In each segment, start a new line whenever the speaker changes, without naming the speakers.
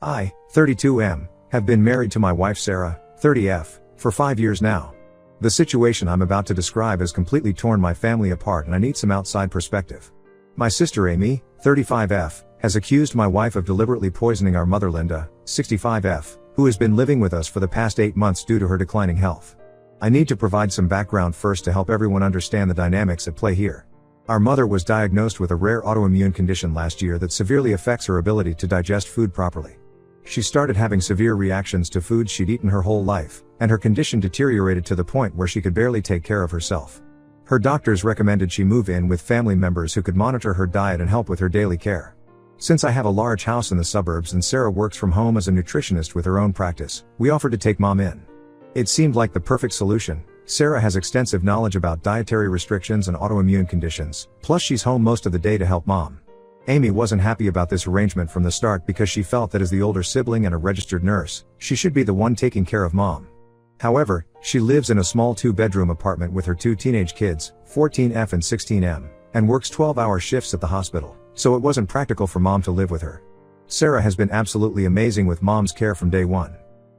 I, 32M, have been married to my wife Sarah, 30F, for 5 years now. The situation I'm about to describe has completely torn my family apart and I need some outside perspective. My sister Amy, 35F, has accused my wife of deliberately poisoning our mother Linda, 65F, who has been living with us for the past 8 months due to her declining health. I need to provide some background first to help everyone understand the dynamics at play here. Our mother was diagnosed with a rare autoimmune condition last year that severely affects her ability to digest food properly. She started having severe reactions to foods she'd eaten her whole life, and her condition deteriorated to the point where she could barely take care of herself. Her doctors recommended she move in with family members who could monitor her diet and help with her daily care. Since I have a large house in the suburbs and Sarah works from home as a nutritionist with her own practice, we offered to take Mom in. It seemed like the perfect solution. Sarah has extensive knowledge about dietary restrictions and autoimmune conditions, plus she's home most of the day to help Mom. Amy wasn't happy about this arrangement from the start because she felt that as the older sibling and a registered nurse, she should be the one taking care of Mom. However, she lives in a small 2-bedroom apartment with her 2 teenage kids, 14F and 16M, and works 12-hour shifts at the hospital, so it wasn't practical for Mom to live with her. Sarah has been absolutely amazing with Mom's care from day one.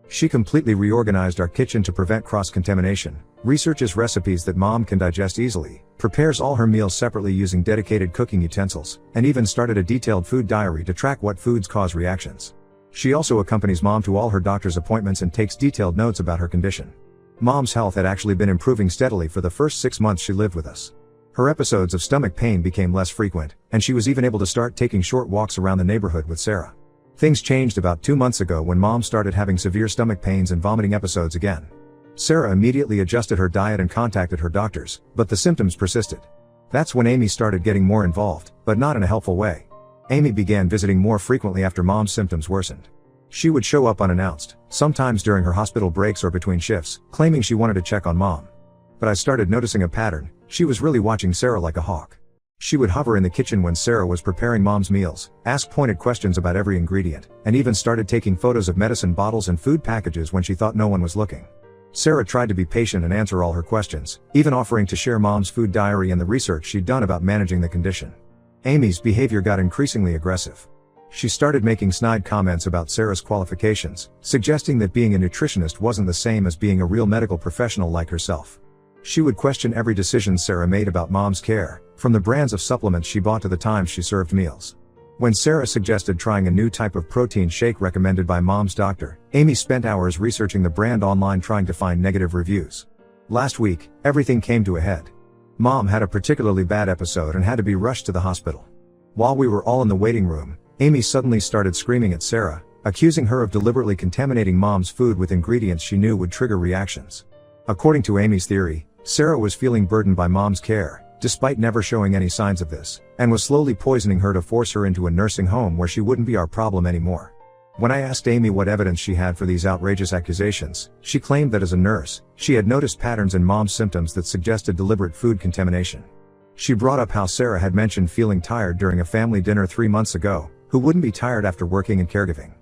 She completely reorganized our kitchen to prevent cross-contamination, researches recipes that Mom can digest easily, prepares all her meals separately using dedicated cooking utensils, and even started a detailed food diary to track what foods cause reactions. She also accompanies Mom to all her doctor's appointments and takes detailed notes about her condition. Mom's health had actually been improving steadily for the first 6 months she lived with us. Her episodes of stomach pain became less frequent, and she was even able to start taking short walks around the neighborhood with Sarah. Things changed about 2 months ago when Mom started having severe stomach pains and vomiting episodes again. Sarah immediately adjusted her diet and contacted her doctors, but the symptoms persisted. That's when Amy started getting more involved, but not in a helpful way. Amy began visiting more frequently after Mom's symptoms worsened. She would show up unannounced, sometimes during her hospital breaks or between shifts, claiming she wanted to check on Mom. But I started noticing a pattern. She was really watching Sarah like a hawk. She would hover in the kitchen when Sarah was preparing Mom's meals, ask pointed questions about every ingredient, and even started taking photos of medicine bottles and food packages when she thought no one was looking. Sarah tried to be patient and answer all her questions, even offering to share Mom's food diary and the research she'd done about managing the condition. Amy's behavior got increasingly aggressive. She started making snide comments about Sarah's qualifications, suggesting that being a nutritionist wasn't the same as being a real medical professional like herself. She would question every decision Sarah made about Mom's care, from the brands of supplements she bought to the times she served meals. When Sarah suggested trying a new type of protein shake recommended by Mom's doctor, Amy spent hours researching the brand online trying to find negative reviews. Last week, everything came to a head. Mom had a particularly bad episode and had to be rushed to the hospital. While we were all in the waiting room, Amy suddenly started screaming at Sarah, accusing her of deliberately contaminating Mom's food with ingredients she knew would trigger reactions. According to Amy's theory, Sarah was feeling burdened by Mom's care, despite never showing any signs of this, and was slowly poisoning her to force her into a nursing home where she wouldn't be our problem anymore. When I asked Amy what evidence she had for these outrageous accusations, she claimed that as a nurse, she had noticed patterns in Mom's symptoms that suggested deliberate food contamination. She brought up how Sarah had mentioned feeling tired during a family dinner 3 months ago. Who wouldn't be tired after working and caregiving?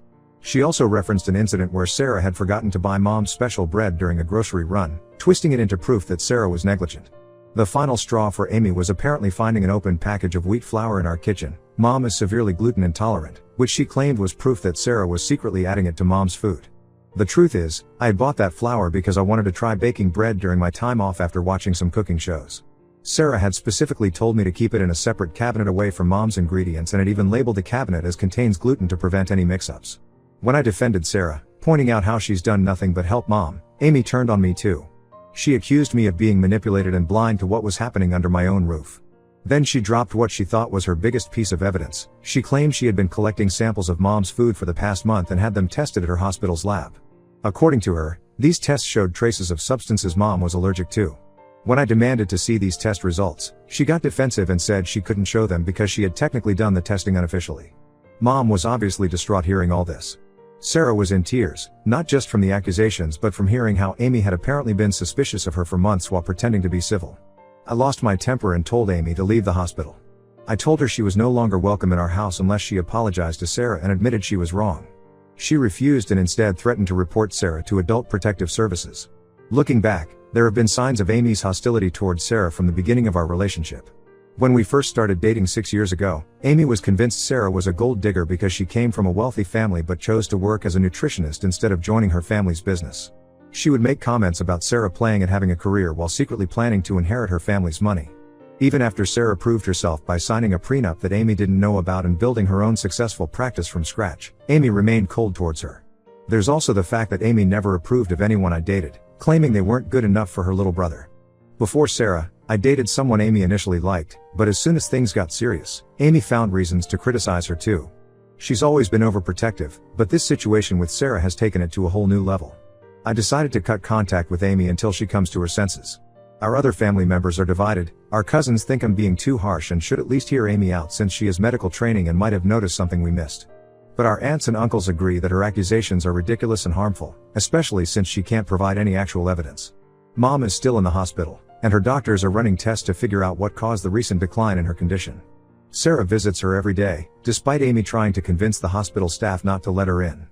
She also referenced an incident where Sarah had forgotten to buy Mom's special bread during a grocery run, twisting it into proof that Sarah was negligent. The final straw for Amy was apparently finding an open package of wheat flour in our kitchen. Mom is severely gluten intolerant, which she claimed was proof that Sarah was secretly adding it to Mom's food. The truth is, I had bought that flour because I wanted to try baking bread during my time off after watching some cooking shows. Sarah had specifically told me to keep it in a separate cabinet away from Mom's ingredients and had even labeled the cabinet as contains gluten to prevent any mix-ups. When I defended Sarah, pointing out how she's done nothing but help Mom, Amy turned on me too. She accused me of being manipulated and blind to what was happening under my own roof. Then she dropped what she thought was her biggest piece of evidence. She claimed she had been collecting samples of Mom's food for the past month and had them tested at her hospital's lab. According to her, these tests showed traces of substances Mom was allergic to. When I demanded to see these test results, she got defensive and said she couldn't show them because she had technically done the testing unofficially. Mom was obviously distraught hearing all this. Sarah was in tears, not just from the accusations but from hearing how Amy had apparently been suspicious of her for months while pretending to be civil. I lost my temper and told Amy to leave the hospital. I told her she was no longer welcome in our house unless she apologized to Sarah and admitted she was wrong. She refused and instead threatened to report Sarah to Adult Protective Services. Looking back, there have been signs of Amy's hostility towards Sarah from the beginning of our relationship. When we first started dating 6 years ago, Amy was convinced Sarah was a gold digger because she came from a wealthy family but chose to work as a nutritionist instead of joining her family's business. She would make comments about Sarah playing and having a career while secretly planning to inherit her family's money. Even after Sarah proved herself by signing a prenup that Amy didn't know about and building her own successful practice from scratch, Amy remained cold towards her. There's also the fact that Amy never approved of anyone I dated, claiming they weren't good enough for her little brother. Before Sarah, I dated someone Amy initially liked, but as soon as things got serious, Amy found reasons to criticize her too. She's always been overprotective, but this situation with Sarah has taken it to a whole new level. I decided to cut contact with Amy until she comes to her senses. Our other family members are divided. Our cousins think I'm being too harsh and should at least hear Amy out since she has medical training and might have noticed something we missed. But our aunts and uncles agree that her accusations are ridiculous and harmful, especially since she can't provide any actual evidence. Mom is still in the hospital, and her doctors are running tests to figure out what caused the recent decline in her condition. Sarah visits her every day, despite Amy trying to convince the hospital staff not to let her in.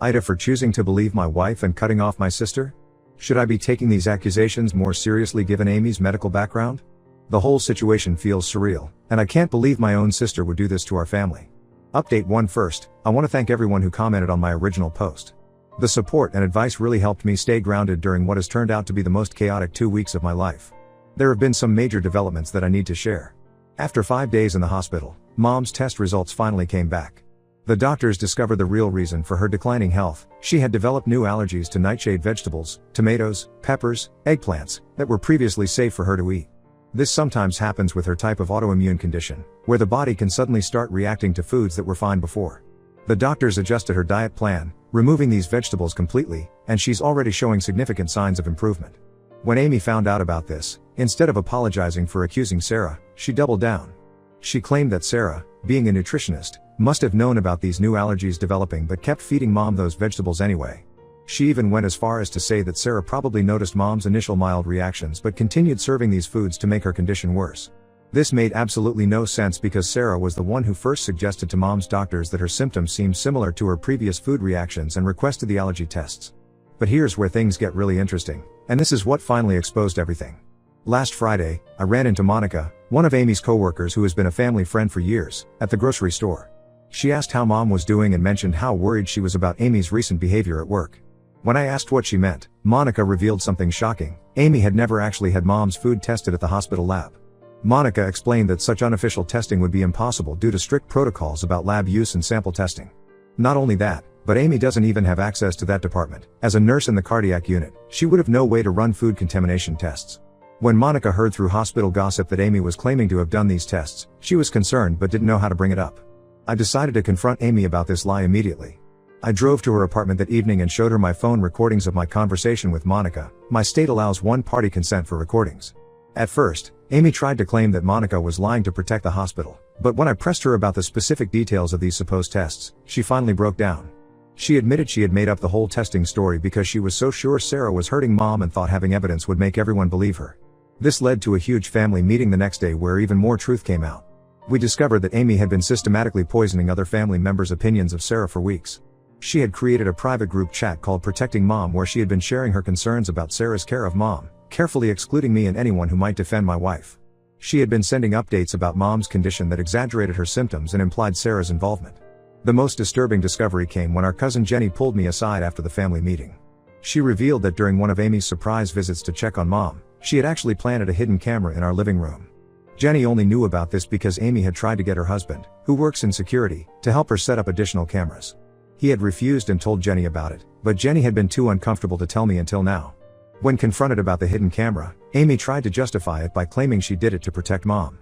Ida for choosing to believe my wife and cutting off my sister? Should I be taking these accusations more seriously given Amy's medical background? The whole situation feels surreal, and I can't believe my own sister would do this to our family. Update 1 first, I want to thank everyone who commented on my original post. The support and advice really helped me stay grounded during what has turned out to be the most chaotic 2 weeks of my life. There have been some major developments that I need to share. After 5 days in the hospital, Mom's test results finally came back. The doctors discovered the real reason for her declining health. She had developed new allergies to nightshade vegetables, tomatoes, peppers, eggplants, that were previously safe for her to eat. This sometimes happens with her type of autoimmune condition, where the body can suddenly start reacting to foods that were fine before. The doctors adjusted her diet plan, removing these vegetables completely, and she's already showing significant signs of improvement. When Amy found out about this, instead of apologizing for accusing Sarah, she doubled down. She claimed that Sarah, being a nutritionist, must have known about these new allergies developing but kept feeding Mom those vegetables anyway. She even went as far as to say that Sarah probably noticed Mom's initial mild reactions but continued serving these foods to make her condition worse. This made absolutely no sense because Sarah was the one who first suggested to Mom's doctors that her symptoms seemed similar to her previous food reactions and requested the allergy tests. But here's where things get really interesting, and this is what finally exposed everything. Last Friday, I ran into Monica, one of Amy's coworkers who has been a family friend for years, at the grocery store. She asked how Mom was doing and mentioned how worried she was about Amy's recent behavior at work. When I asked what she meant, Monica revealed something shocking. Amy had never actually had Mom's food tested at the hospital lab. Monica explained that such unofficial testing would be impossible due to strict protocols about lab use and sample testing. Not only that, but Amy doesn't even have access to that department. As a nurse in the cardiac unit, she would have no way to run food contamination tests. When Monica heard through hospital gossip that Amy was claiming to have done these tests, she was concerned but didn't know how to bring it up. I decided to confront Amy about this lie immediately. I drove to her apartment that evening and showed her my phone recordings of my conversation with Monica. My state allows one-party consent for recordings. At first, Amy tried to claim that Monica was lying to protect the hospital, but when I pressed her about the specific details of these supposed tests, she finally broke down. She admitted she had made up the whole testing story because she was so sure Sarah was hurting Mom and thought having evidence would make everyone believe her. This led to a huge family meeting the next day where even more truth came out. We discovered that Amy had been systematically poisoning other family members' opinions of Sarah for weeks. She had created a private group chat called Protecting Mom where she had been sharing her concerns about Sarah's care of Mom, carefully excluding me and anyone who might defend my wife. She had been sending updates about Mom's condition that exaggerated her symptoms and implied Sarah's involvement. The most disturbing discovery came when our cousin Jenny pulled me aside after the family meeting. She revealed that during one of Amy's surprise visits to check on Mom, she had actually planted a hidden camera in our living room. Jenny only knew about this because Amy had tried to get her husband, who works in security, to help her set up additional cameras. He had refused and told Jenny about it, but Jenny had been too uncomfortable to tell me until now. When confronted about the hidden camera, Amy tried to justify it by claiming she did it to protect Mom.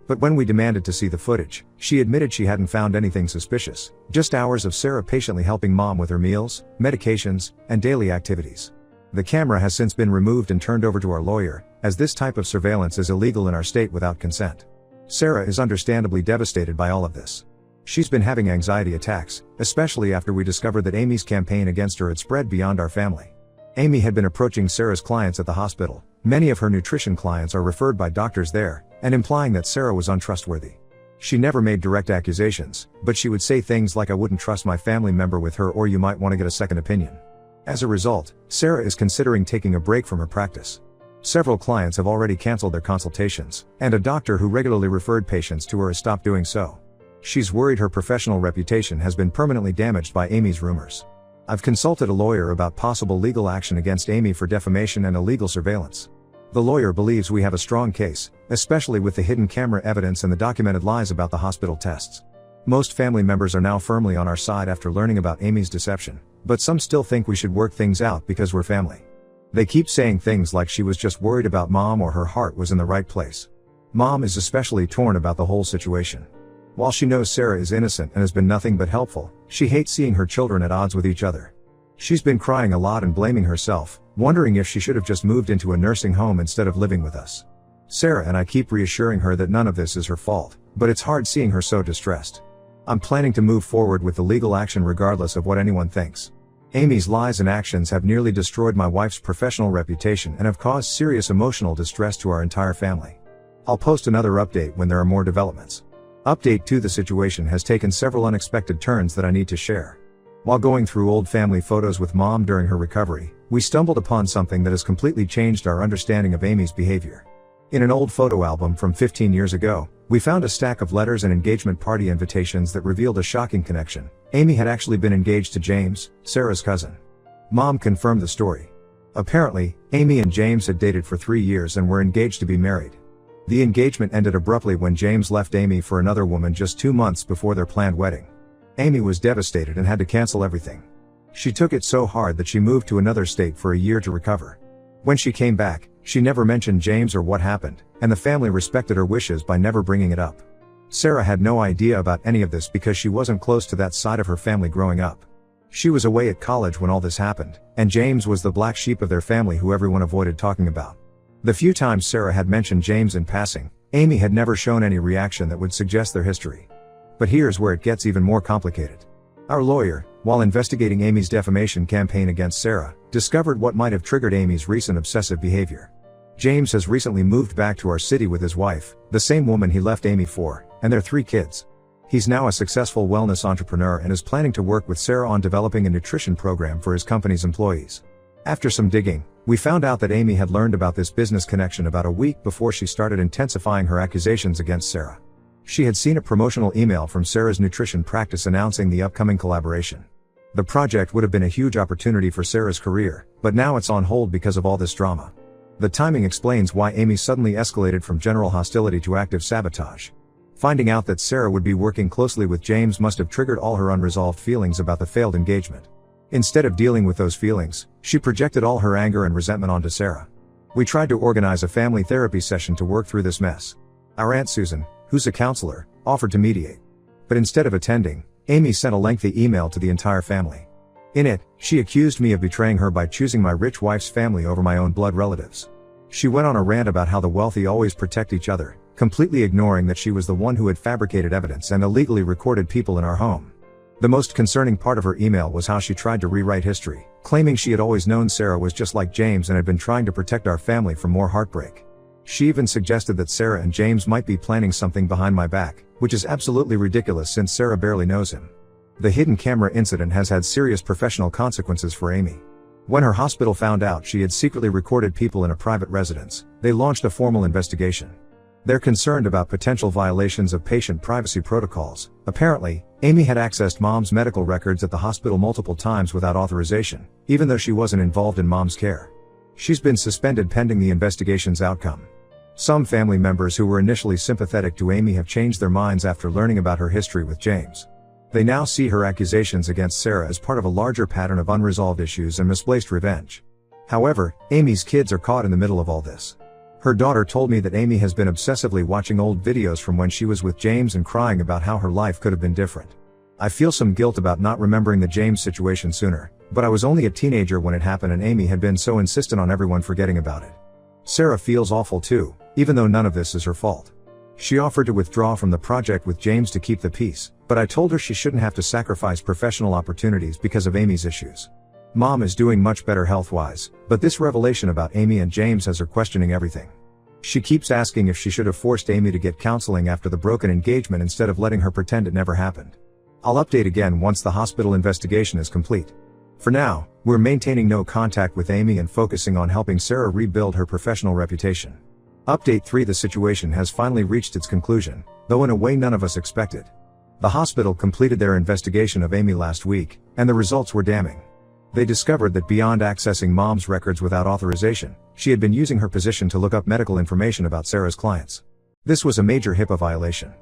But when we demanded to see the footage, she admitted she hadn't found anything suspicious, just hours of Sarah patiently helping Mom with her meals, medications, and daily activities. The camera has since been removed and turned over to our lawyer, as this type of surveillance is illegal in our state without consent. Sarah is understandably devastated by all of this. She's been having anxiety attacks, especially after we discovered that Amy's campaign against her had spread beyond our family. Amy had been approaching Sarah's clients at the hospital. Many of her nutrition clients are referred by doctors there, and implying that Sarah was untrustworthy. She never made direct accusations, but she would say things like, "I wouldn't trust my family member with her," or "You might want to get a second opinion." As a result, Sarah is considering taking a break from her practice. Several clients have already canceled their consultations, and a doctor who regularly referred patients to her has stopped doing so. She's worried her professional reputation has been permanently damaged by Amy's rumors. I've consulted a lawyer about possible legal action against Amy for defamation and illegal surveillance. The lawyer believes we have a strong case, especially with the hidden camera evidence and the documented lies about the hospital tests. Most family members are now firmly on our side after learning about Amy's deception, but some still think we should work things out because we're family. They keep saying things like she was just worried about Mom or her heart was in the right place. Mom is especially torn about the whole situation. While she knows Sarah is innocent and has been nothing but helpful, she hates seeing her children at odds with each other. She's been crying a lot and blaming herself, wondering if she should have just moved into a nursing home instead of living with us. Sarah and I keep reassuring her that none of this is her fault, but it's hard seeing her so distressed. I'm planning to move forward with the legal action regardless of what anyone thinks. Amy's lies and actions have nearly destroyed my wife's professional reputation and have caused serious emotional distress to our entire family. I'll post another update when there are more developments. Update 2: The situation has taken several unexpected turns that I need to share. While going through old family photos with Mom during her recovery, we stumbled upon something that has completely changed our understanding of Amy's behavior. In an old photo album from 15 years ago, we found a stack of letters and engagement party invitations that revealed a shocking connection. Amy had actually been engaged to James, Sarah's cousin. Mom confirmed the story. Apparently, Amy and James had dated for 3 years and were engaged to be married. The engagement ended abruptly when James left Amy for another woman just 2 months before their planned wedding. Amy was devastated and had to cancel everything. She took it so hard that she moved to another state for a year to recover. When she came back, she never mentioned James or what happened, and the family respected her wishes by never bringing it up. Sarah had no idea about any of this because she wasn't close to that side of her family growing up. She was away at college when all this happened, and James was the black sheep of their family who everyone avoided talking about. The few times Sarah had mentioned James in passing, Amy had never shown any reaction that would suggest their history. But here's where it gets even more complicated. Our lawyer, while investigating Amy's defamation campaign against Sarah, discovered what might have triggered Amy's recent obsessive behavior. James has recently moved back to our city with his wife, the same woman he left Amy for, and their 3 kids. He's now a successful wellness entrepreneur and is planning to work with Sarah on developing a nutrition program for his company's employees. After some digging, we found out that Amy had learned about this business connection about a week before she started intensifying her accusations against Sarah. She had seen a promotional email from Sarah's nutrition practice announcing the upcoming collaboration. The project would have been a huge opportunity for Sarah's career, but now it's on hold because of all this drama. The timing explains why Amy suddenly escalated from general hostility to active sabotage. Finding out that Sarah would be working closely with James must have triggered all her unresolved feelings about the failed engagement. Instead of dealing with those feelings, she projected all her anger and resentment onto Sarah. We tried to organize a family therapy session to work through this mess. Our Aunt Susan, who's a counselor, offered to mediate. But instead of attending, Amy sent a lengthy email to the entire family. In it, she accused me of betraying her by choosing my rich wife's family over my own blood relatives. She went on a rant about how the wealthy always protect each other, completely ignoring that she was the one who had fabricated evidence and illegally recorded people in our home. The most concerning part of her email was how she tried to rewrite history, claiming she had always known Sarah was just like James and had been trying to protect our family from more heartbreak. She even suggested that Sarah and James might be planning something behind my back, which is absolutely ridiculous since Sarah barely knows him. The hidden camera incident has had serious professional consequences for Amy. When her hospital found out she had secretly recorded people in a private residence, they launched a formal investigation. They're concerned about potential violations of patient privacy protocols. Apparently, Amy had accessed Mom's medical records at the hospital multiple times without authorization, even though she wasn't involved in Mom's care. She's been suspended pending the investigation's outcome. Some family members who were initially sympathetic to Amy have changed their minds after learning about her history with James. They now see her accusations against Sarah as part of a larger pattern of unresolved issues and misplaced revenge. However, Amy's kids are caught in the middle of all this. Her daughter told me that Amy has been obsessively watching old videos from when she was with James and crying about how her life could have been different. I feel some guilt about not remembering the James situation sooner, but I was only a teenager when it happened and Amy had been so insistent on everyone forgetting about it. Sarah feels awful too, even though none of this is her fault. She offered to withdraw from the project with James to keep the peace, but I told her she shouldn't have to sacrifice professional opportunities because of Amy's issues. Mom is doing much better health-wise, but this revelation about Amy and James has her questioning everything. She keeps asking if she should have forced Amy to get counseling after the broken engagement instead of letting her pretend it never happened. I'll update again once the hospital investigation is complete. For now, we're maintaining no contact with Amy and focusing on helping Sarah rebuild her professional reputation. Update 3: The situation has finally reached its conclusion, though in a way none of us expected. The hospital completed their investigation of Amy last week, and the results were damning. They discovered that beyond accessing Mom's records without authorization, she had been using her position to look up medical information about Sarah's clients. This was a major HIPAA violation.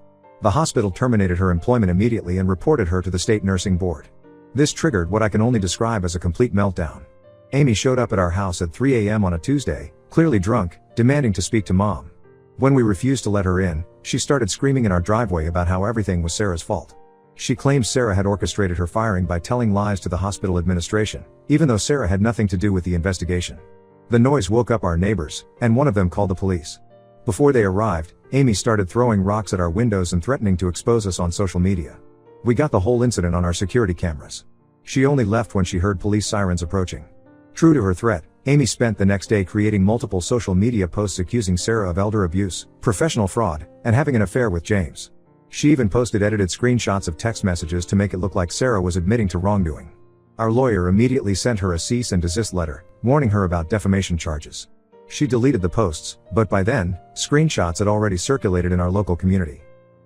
The hospital terminated her employment immediately and reported her to the state nursing board. This triggered what I can only describe as a complete meltdown. Amy showed up at our house at 3 a.m. on a Tuesday, clearly drunk, demanding to speak to Mom. When we refused to let her in, she started screaming in our driveway about how everything was Sarah's fault. She claims Sarah had orchestrated her firing by telling lies to the hospital administration, even though Sarah had nothing to do with the investigation. The noise woke up our neighbors, and one of them called the police. Before they arrived, Amy started throwing rocks at our windows and threatening to expose us on social media. We got the whole incident on our security cameras. She only left when she heard police sirens approaching. True to her threat, Amy spent the next day creating multiple social media posts accusing Sarah of elder abuse, professional fraud, and having an affair with James. She even posted edited screenshots of text messages to make it look like Sarah was admitting to wrongdoing. Our lawyer immediately sent her a cease and desist letter, warning her about defamation charges. She deleted the posts, but by then, screenshots had already circulated in our local community.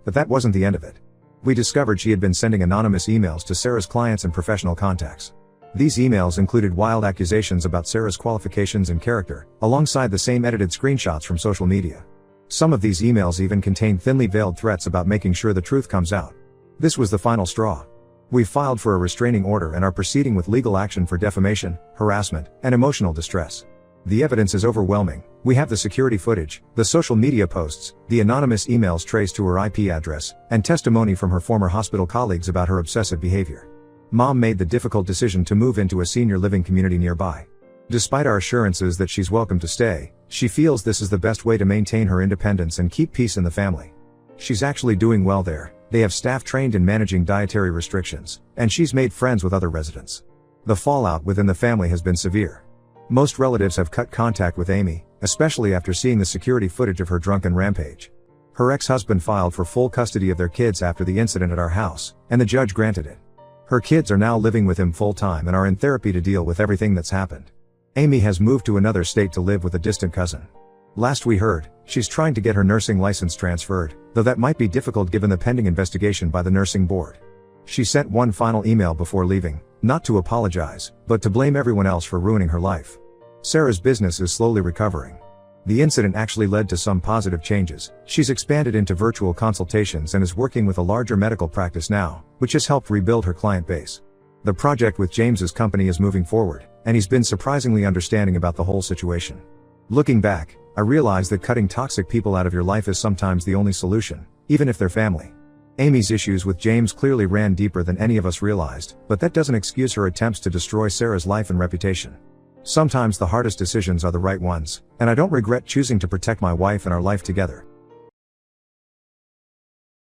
But that wasn't the end of it. We discovered she had been sending anonymous emails to Sarah's clients and professional contacts. These emails included wild accusations about Sarah's qualifications and character, alongside the same edited screenshots from social media. Some of these emails even contained thinly veiled threats about making sure the truth comes out. This was the final straw. We filed for a restraining order and are proceeding with legal action for defamation, harassment, and emotional distress. The evidence is overwhelming. We have the security footage, the social media posts, the anonymous emails traced to her IP address, and testimony from her former hospital colleagues about her obsessive behavior. Mom made the difficult decision to move into a senior living community nearby. Despite our assurances that she's welcome to stay, she feels this is the best way to maintain her independence and keep peace in the family. She's actually doing well there. They have staff trained in managing dietary restrictions, and she's made friends with other residents. The fallout within the family has been severe. Most relatives have cut contact with Amy, especially after seeing the security footage of her drunken rampage. Her ex-husband filed for full custody of their kids after the incident at our house, and the judge granted it. Her kids are now living with him full-time and are in therapy to deal with everything that's happened. Amy has moved to another state to live with a distant cousin. Last we heard, she's trying to get her nursing license transferred, though that might be difficult given the pending investigation by the nursing board. She sent one final email before leaving, not to apologize, but to blame everyone else for ruining her life. Sarah's business is slowly recovering. The incident actually led to some positive changes. She's expanded into virtual consultations and is working with a larger medical practice now, which has helped rebuild her client base. The project with James's company is moving forward, and he's been surprisingly understanding about the whole situation. Looking back, I realize that cutting toxic people out of your life is sometimes the only solution, even if they're family. Amy's issues with James clearly ran deeper than any of us realized, but that doesn't excuse her attempts to destroy Sarah's life and reputation. Sometimes the hardest decisions are the right ones, and I don't regret choosing to protect my wife and our life together.